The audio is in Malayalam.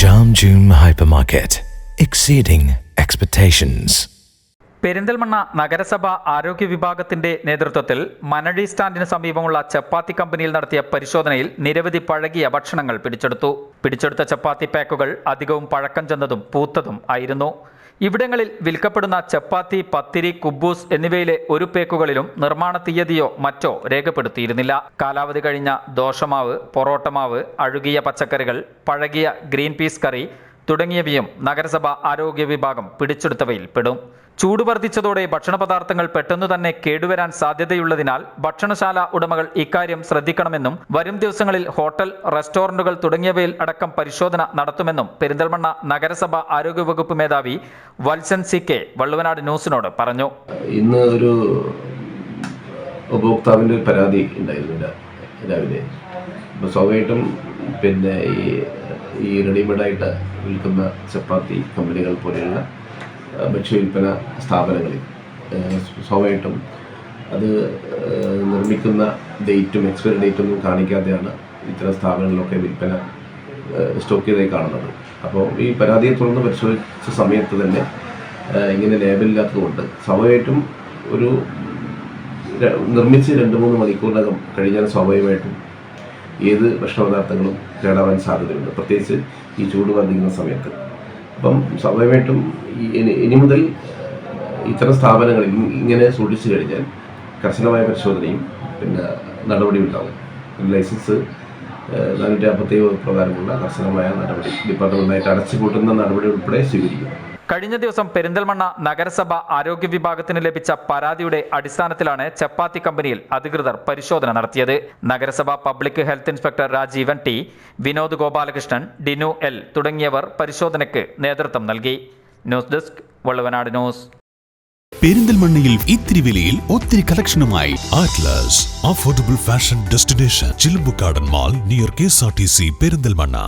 Jam June Hypermarket, exceeding expectations. Perinthalmanna നഗരസഭ ആരോഗ്യ വിഭാഗത്തിന്റെ നേതൃത്വത്തിൽ മനഴി സ്റ്റാൻഡിന് സമീപമുള്ള ചപ്പാത്തി കമ്പനിയിൽ നടത്തിയ പരിശോധനയിൽ നിരവധി പഴകിയ ഭക്ഷണങ്ങൾ പിടിച്ചെടുത്ത ചപ്പാത്തി പാക്കുകൾ അധികവും പഴക്കം ചെന്നതും പൂത്തതും ആയിരുന്നു. ഇവിടങ്ങളിൽ വിൽക്കപ്പെടുന്ന ചപ്പാത്തി, പത്തിരി, കുബൂസ് എന്നിവയിലെ ഒരു പേക്കുകളിലും നിർമ്മാണ തീയതിയോ മറ്റോ രേഖപ്പെടുത്തിയിരുന്നില്ല. കാലാവധി കഴിഞ്ഞ ദോശമാവ്, പൊറോട്ട മാവ്, അഴുകിയ പച്ചക്കറികൾ, പഴകിയ ഗ്രീൻ പീസ് കറി തുടങ്ങിയവയും നഗരസഭ ആരോഗ്യ വിഭാഗം പിടിച്ചെടുത്തവയിൽ പെടും. ചൂട് വർദ്ധിച്ചതോടെ ഭക്ഷണപദാർത്ഥങ്ങൾ പെട്ടെന്നു തന്നെ കേടുവരാൻ സാധ്യതയുള്ളതിനാൽ ഭക്ഷണശാല ഉടമകൾ ഇക്കാര്യം ശ്രദ്ധിക്കണമെന്നും വരും ദിവസങ്ങളിൽ ഹോട്ടൽ, റെസ്റ്റോറന്റുകൾ തുടങ്ങിയവയിൽ അടക്കം പരിശോധന നടത്തുമെന്നും പെരിന്തൽമണ്ണ നഗരസഭ ആരോഗ്യവകുപ്പ് മേധാവി വത്സൻ CK വള്ളുവനാട് ന്യൂസിനോട് പറഞ്ഞു. ഇന്ന് ഒരു ഉപഭോക്താവിൻ്റെ പരാതി ഉണ്ടായിരുന്നില്ല രാവിലെ. അപ്പോൾ സ്വാഭാവികമായിട്ടും ഈ റെഡിമെയ്ഡായിട്ട് വിൽക്കുന്ന ചപ്പാത്തി കമ്പനികൾ പോലെയുള്ള ഭക്ഷ്യവിൽപ്പന സ്ഥാപനങ്ങളിൽ സ്വാഭാവികമായിട്ടും അത് നിർമ്മിക്കുന്ന ഡേറ്റും എക്സ്പയറി ഡേറ്റൊന്നും കാണിക്കാതെയാണ് ഇത്തരം സ്ഥാപനങ്ങളിലൊക്കെ വിൽപ്പന സ്റ്റോക്ക് ചെയ്തേ കാണുന്നത്. അപ്പോൾ ഈ പരാതിയെ തുടർന്ന് പരിശോധിച്ച സമയത്ത് തന്നെ ഇങ്ങനെ ലേബലില്ലാത്തതുകൊണ്ട് സ്വാഭാവികമായിട്ടും ഒരു നിർമ്മിച്ച് 2-3 മണിക്കൂറിനകം കഴിഞ്ഞാൽ സ്വാഭാവികമായിട്ടും ഏത് ഭക്ഷണപദാർത്ഥങ്ങളും കേടാവാൻ സാധ്യതയുണ്ട്, പ്രത്യേകിച്ച് ഈ ചൂട് വർദ്ധിക്കുന്ന സമയത്ത്. അപ്പം സ്വാഭാവികമായിട്ടും ഇനി മുതൽ ഇത്തരം സ്ഥാപനങ്ങളിൽ ഇങ്ങനെ സൂക്ഷിച്ചു കഴിഞ്ഞാൽ കർശനമായ പരിശോധനയും നടപടിയും ഉണ്ടാവും. ലൈസൻസ് 457 പ്രകാരമുള്ള കർശനമായ നടപടി ഡിപ്പാർട്ട്മെന്റായിട്ട് അടച്ചുപൂട്ടുന്ന നടപടി ഉൾപ്പെടെ സ്വീകരിക്കും. കഴിഞ്ഞ ദിവസം പെരിന്തൽമണ്ണ നഗരസഭ ആരോഗ്യ വിഭാഗത്തിന് ലഭിച്ച പരാതിയുടെ അടിസ്ഥാനത്തിലാണ് ചപ്പാത്തി കമ്പനിയിൽ അധികൃതർ പരിശോധന നടത്തിയത്. നഗരസഭ public health inspector Rajeevan T, Vinod Gopalakrishnan, Dinu L തുടങ്ങിയവർ പരിശോധനയ്ക്ക് നേതൃത്വം നൽകി. News desk Valluvanad news. പെരിന്തൽമണ്ണയിൽ ഇത്തിരി വിലയിൽ ഒത്തിരി കളക്ഷനുമായി Atlas affordable fashion destination, Chilumbukkadan mall near KSRTC Perinthalmanna.